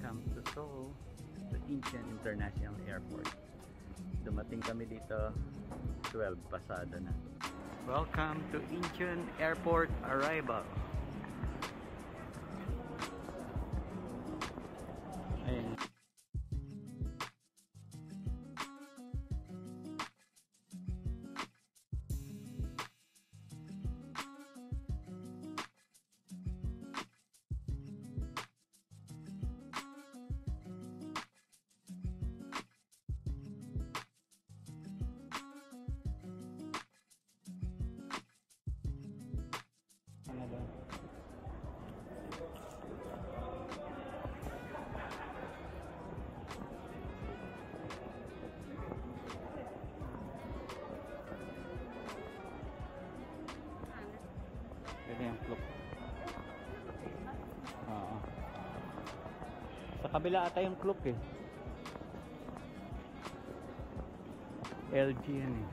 Welcome to Seoul, to Incheon International Airport. Dumating kami dito 12 pasado na. Welcome to Incheon Airport arrival. Ayan. Ito yung clock. Sa kabila ata yung clock eh. LG yan eh.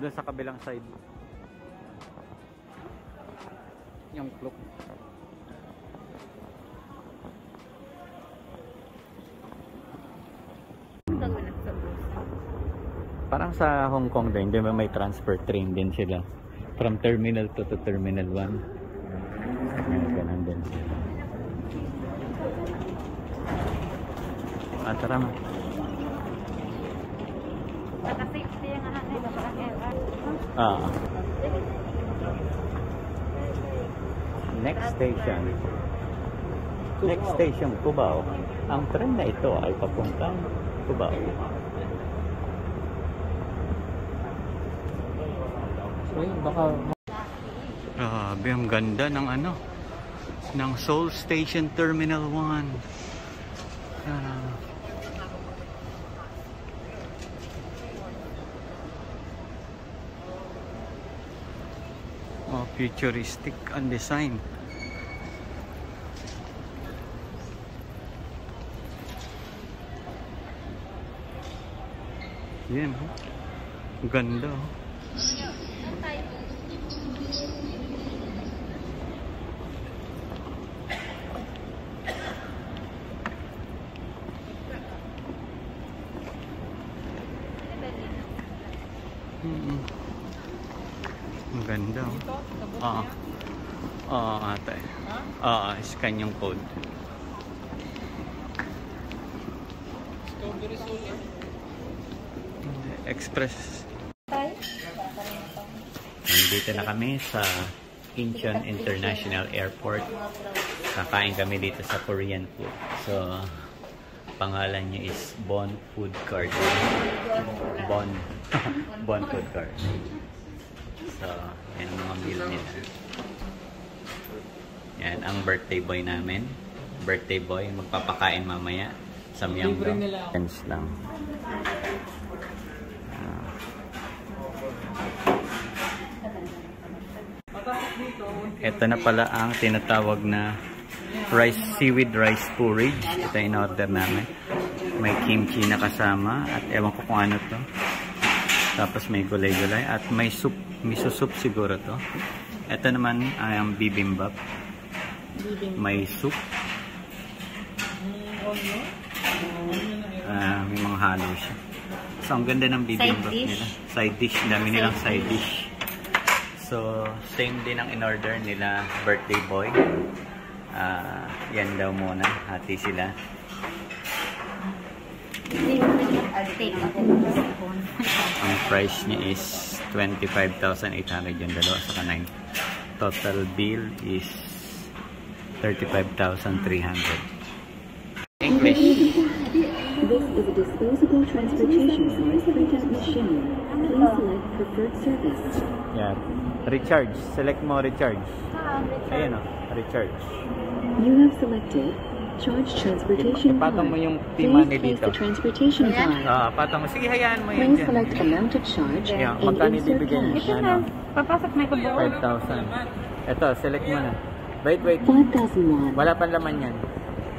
Doon sa kabilang side yung clock. Parang sa Hong Kong din, di ba may transfer train din sila from Terminal 2 to Terminal 1. Ganun din sila. Tara ma. Next station. Next station, Cubao. Ang tren na ito ay papuntang Cubao. Grabe, ang ganda ng ano, ng Seoul Station Terminal 1. Futuristic ang design. Yan, ang ganda. Ang ganda. Ate. Scan yung code. Express. Nandito na kami sa Incheon International Airport. Kakain kami dito sa Korean food. So, pangalan niya is Bon Food Cart. Bon Food Cart. So, yan ang mga meal nila. Yan ang birthday boy namin. Birthday boy, magpapakain mamaya. Samyang lang. Ito na pala ang tinatawag na seaweed rice porridge. Ito yung order namin. May kimchi na kasama at ewan ko kung ano to. Tapos may gulay-gulay at may soup, miso soup siguro to. Ito naman ay ang bibimbap. May soup. May mga halo siya. So ang ganda ng bibimbap nila. Side dish. Dami nilang side dish. So same din ang in-order nila birthday boy. Yan daw muna. Hati sila. Ang price niya is 25,800 yung dalawa sa kanay. Total bill is 35,300. English. This is a disposable transportation size printout machine. Please select preferred service. Yeah. Recharge. Select mo recharge. Ayan o. Recharge. You have selected charge transportation card. Ipatong mo yung T-money Please place dito. the transportation card. Patong mo. Sige, hayaan mo yun Please dyan. select amount of charge Yeah, and magkano insert ibibigay cash. niya? Ano? Papasok na ito doon. 5,000. Ito, select mo na. Wait. 5,001. Wala pang laman yan.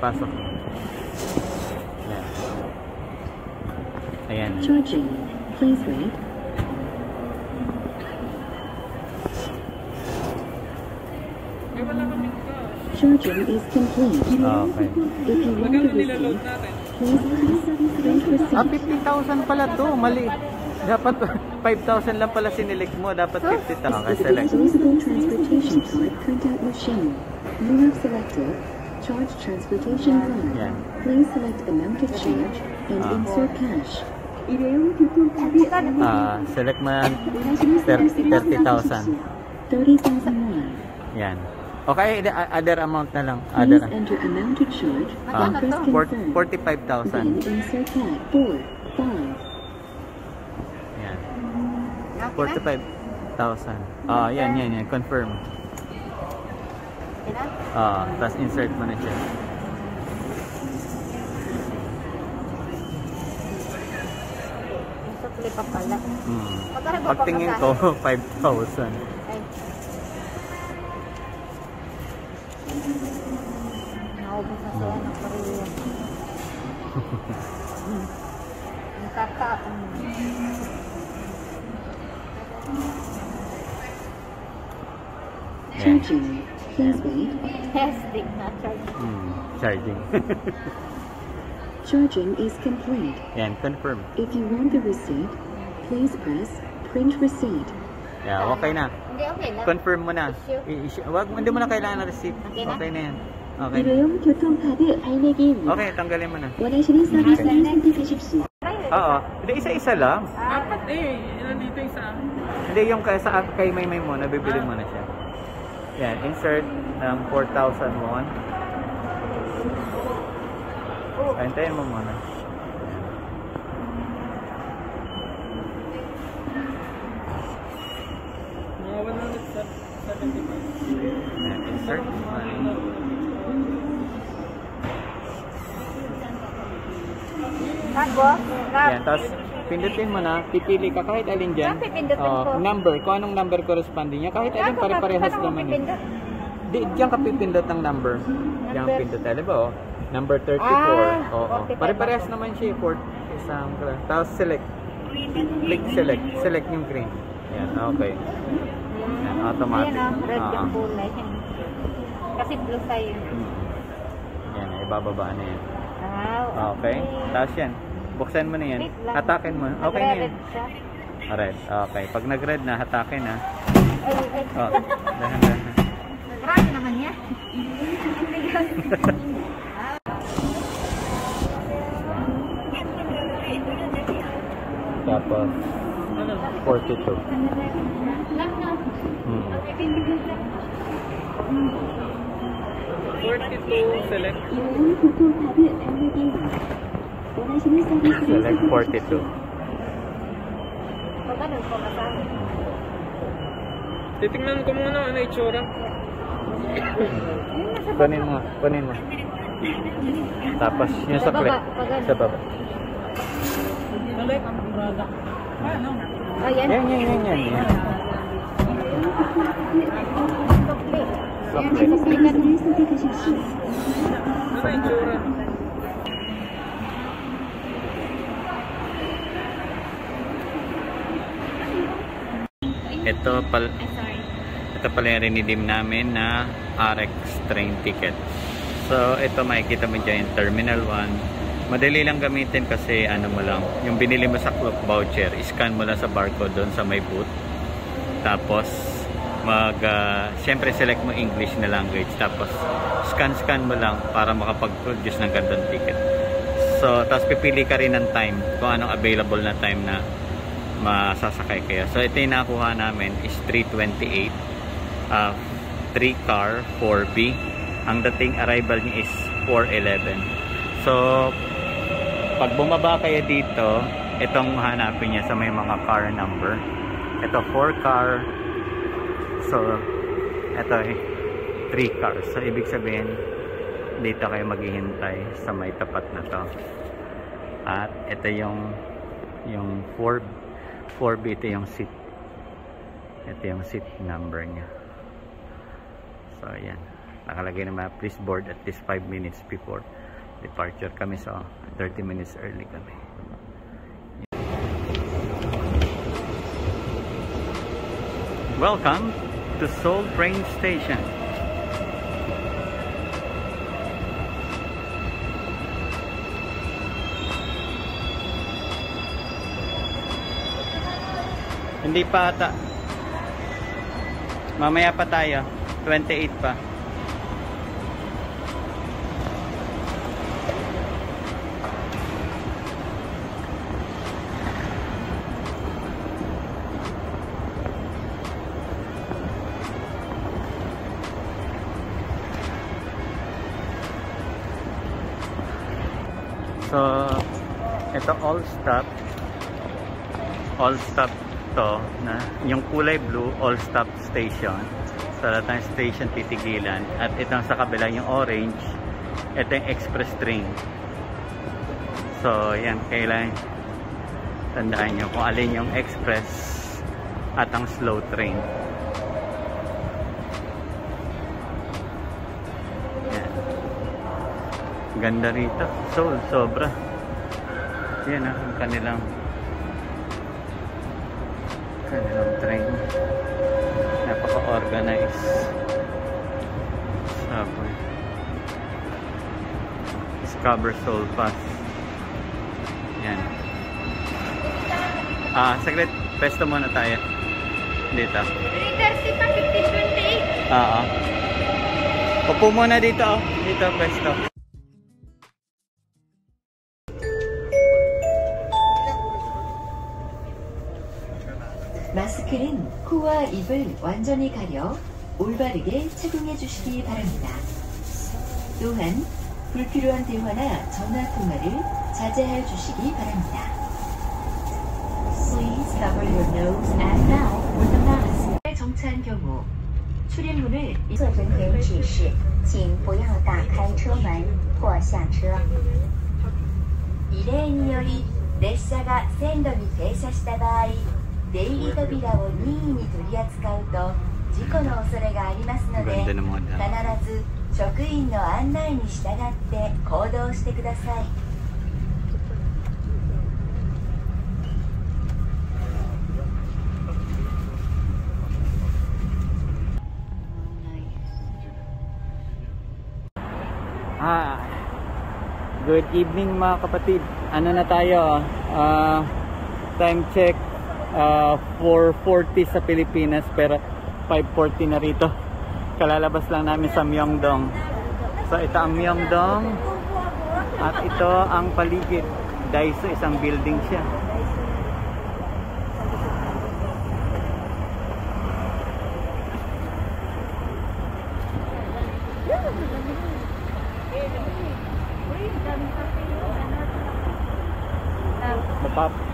Pasok. Yan. Ayan. Charging. Please wait. Charging is complete. Okay. If you want the receipt, please print receipt. 50,000 pala to. Mali. Dapat 5,000 lang pala sinelect mo. Dapat 50,000. Okay, select. Disposable transportation card printout machine. You have selected charge transportation card. Yan. Please select amount of charge and insert cash. Select mo yan. 30,000. 30,000 won. Yan. Okay, other amount na lang. Please Other. enter amount to charge and press confirm. 45,000. Then insert cash. 4, 5. Yan. 45,000. Yan. Confirm. Tapos insert mo na siya. Pa pala. Pagtingin ko, 5,000. Naubos na siya ng pariya. Nakakaon. Charging. Please wait. Testing, not charging. Charging. Charging is complete. Yan, confirm. If you want the receipt, please press print receipt. Yeah, okay na. Hindi, okay lang. Confirm mo na. Issue. Hindi mo na kailangan ng receipt. Okay na yan. Okay. 일회용 교통카드 발매기 입니다. Okay, tanggalin mo na. 원하시는 서비스를 선택하십시오. Oo. Hindi, isa-isa lang. Apat eh. Nandito isa. Hindi, yung kay Maymay mo, nabibili mo na siya. Yan, insert ng 4,000 won. Hintayin mo muna. Mga 175. Yan, insert money. Yan, tapos pindutin mo na, pipili ka kahit alin dyan. Saan pipindutin ko? Number, kung anong number corresponding niya, kahit alin pare-parehas naman eh. Diyan ka pipindot ng number. Diyan ka pindot. Alam ba oh? Number 34. Oo. Pare-parehas naman siya. Isang, tapos select. Click select. Select yung green. Yan, okay. Yan, automatic. Ayan o, red yung kulay. Kasi blue tayo. Yan, ibababa na yan. Wow. Okay. Tapos yan. Buksan mo na yan. Wait lang. Hatakin mo. Okay na yan. Nagre-red siya. Red. Okay. Pag nag-red na, hatakin na. Ay. Oh, dahan-dahan. Grabe naman yan. Tapos 42. 42 select. 일회용 교통카드 발매기 입니다. 원하시는 서비스를 Select 선택하십시오. 42. Pag ganun po kasama. Titingnan ko muna ano itsura. Kunin mo. Kunin mo. Tapos yung sa click. Sa baba. Select ang product. Ano? Ayan. Yan. Complete. 서비스를 선택하십시오. Ano itsura? Ito pala yung rinidim namin na RX train ticket. So ito makikita mo dyan yung Terminal 1. Madali lang gamitin kasi ano mo lang, yung binili mo sa clock voucher, scan mo lang sa barcode doon sa may booth. Tapos syempre select mo English na language. Tapos scan mo lang para makapag-produce ng ganitong ticket. So tapos pipili ka rin ng time kung anong available na time na masasakay kayo. So ito yung nakuha namin is 3:28, 3 car 4B. Ang dating arrival niya is 4:11. So pag bumaba kayo dito, itong hanapin niya sa may mga car number. Ito 4 car. So ito 3 cars. So ibig sabihin dito kayo maghihintay sa may tapat na to. At ito yung 4B, ito yung seat. Ito yung seat number niya. So ayan, nakalagay naman please board at least 5 minutes before departure kami. So 30 minutes early kami. Welcome to Seoul Train Station. Hindi pa ata. Mamaya pa tayo. 28 pa. So, ito all stop to na yung kulay blue all stop station. Sa lahat ng station titigilan, at itong sa kabila yung orange, ito yung express train. So, yan, kailangan tandaan nyo kung alin yung express at ang slow train. Ganda rito. Seoul, sobra. Yan ang kanilang train. Napaka-organized. Subway. Discover Seoul Pass. Yan. Saglit. Pesto muna tayo. Dito. 3:30 pa, 15:28. Upo muna dito. Dito, pesto. 마스크는 코와 입을 완전히 가려 올바르게 착용해 주시기 바랍니다. 또한 불필요한 대화나 전화 통화를 자제해 주시기 바랍니다. Please cover your nose and mouth with a mask. 정차한 경우 출입문을 侧整点指示，请不要打开车门或下车。異例により列車が線路に停車した場合、出入り扉を任意に取り扱うと事故の恐れがありますので、必ず職員の案内に従って行動してください。Good evening mga kapatid. Ano na tayo? Time check 4:40 sa Pilipinas, pero 5:40 na rito. Kalalabas lang namin sa Myeongdong. So ito ang Myeongdong at ito ang paligid. Daiso, isang building siya.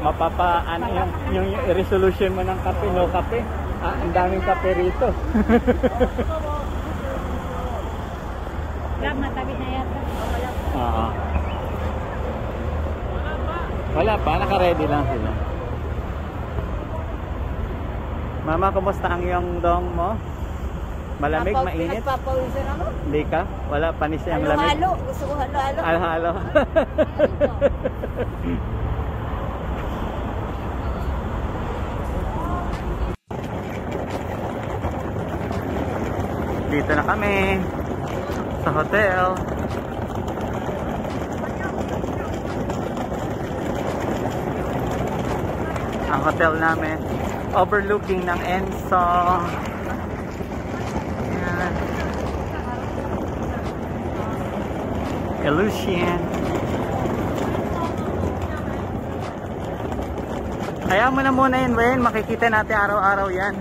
Mapapa ano yung resolution mo ng kape, no kape. Ang daming kape rito. Matawid na yata. Wala pa, naka-ready lang sila. Mama, kumusta ang Myeongdong mo? Malamig, mainit? Nagpapawisan ako. Hindi ka? Wala, panis yung lamig? Halo-halo. Gusto ko halo-halo. Halo-halo. Dito na kami sa hotel. Ang hotel namin overlooking ng Enso. Ayan. Illusion. Kaya mo na muna yun, Wayne. Makikita natin araw-araw yan.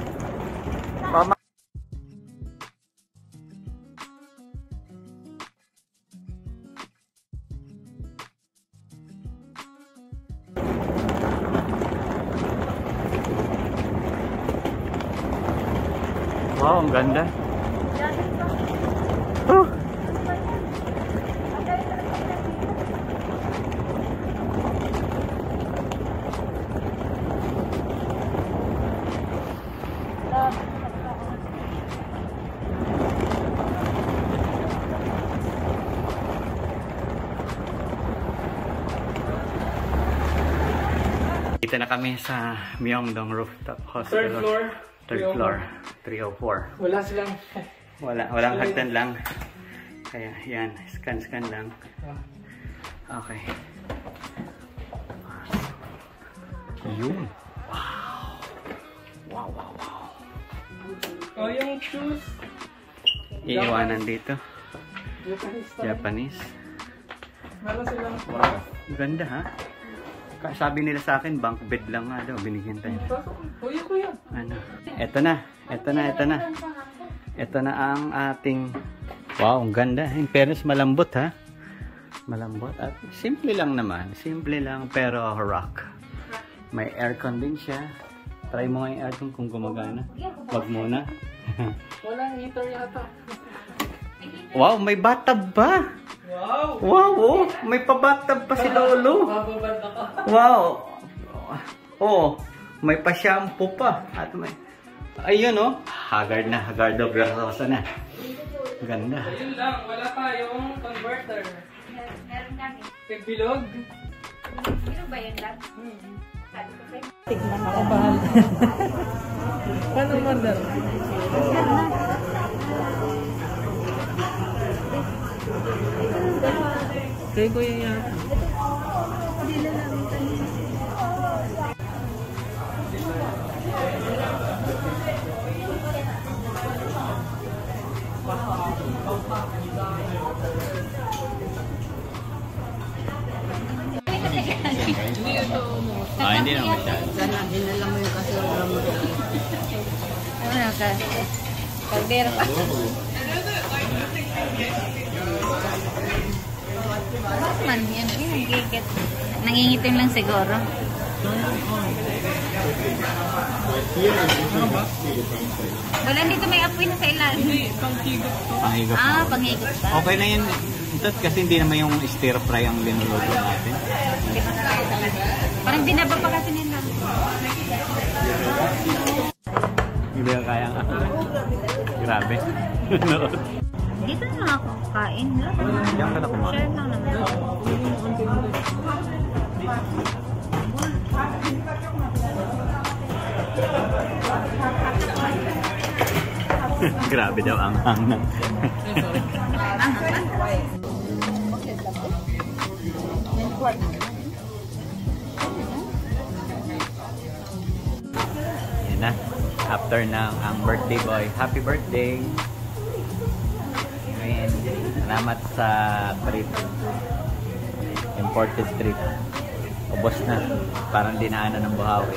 Wow, ang ganda. Dito na kami sa Myeongdong Rooftop Hospital. Third floor. Third floor. 304. Wala silang... Walang hagdan lang. Kaya yan, scan lang. Okay. Yun. Wow. Oh, yung shoes. Iiwanan dito. Japanese. Japanese. Meron silang... Wow. Ganda ha. Sabi nila sa akin, bunk bed lang nga daw. Binigyan tayo. Kuya. Ano? Ito na. Ito na ang ating... Wow, ang ganda. In fairness, malambot ha. Malambot. At simple lang naman. Simple lang pero rock. May aircon din siya. Try mo nga yung aircon kung gumagana. Wag muna. Walang heater yata. Wow, may bathtub ba? Wow! Wow, oh, may pa-bathtub pa si Lolo. Mababad ako. Wow. Oh, may pa-shampoo pa. At may... Ayun oh. Haggard o grasosa na. Ganda. Ayun lang, wala tayong converter. Meron kami. Bilog. Bilog ba yun lang? Tignan ako bahal. Paano man lang? Kaya ko yung yan. Hindi na masyado. Sana, dinala mo yung kasura mo. Ano ka? Kaldero ka. Man, yan. Nagigit. Nangingitim lang siguro. Wala dito may apoy na sa ilalim. Hindi, panghigop to. Panghigop Ah, na. panghigop pa. Okay na yun. Ito kasi hindi naman yung stir fry ang linuluto natin. Parang binaba pa kasi nila. Hindi ka kayang grabe. Dito na lang ako kain. Diyan ka na kumain. Share lang naman. Grabe daw ang hang. Yan na. After ng ang birthday boy. Happy birthday! Ayan. Salamat sa trip. Imported trip. Ubos na. Parang dinaanan ng buhawi.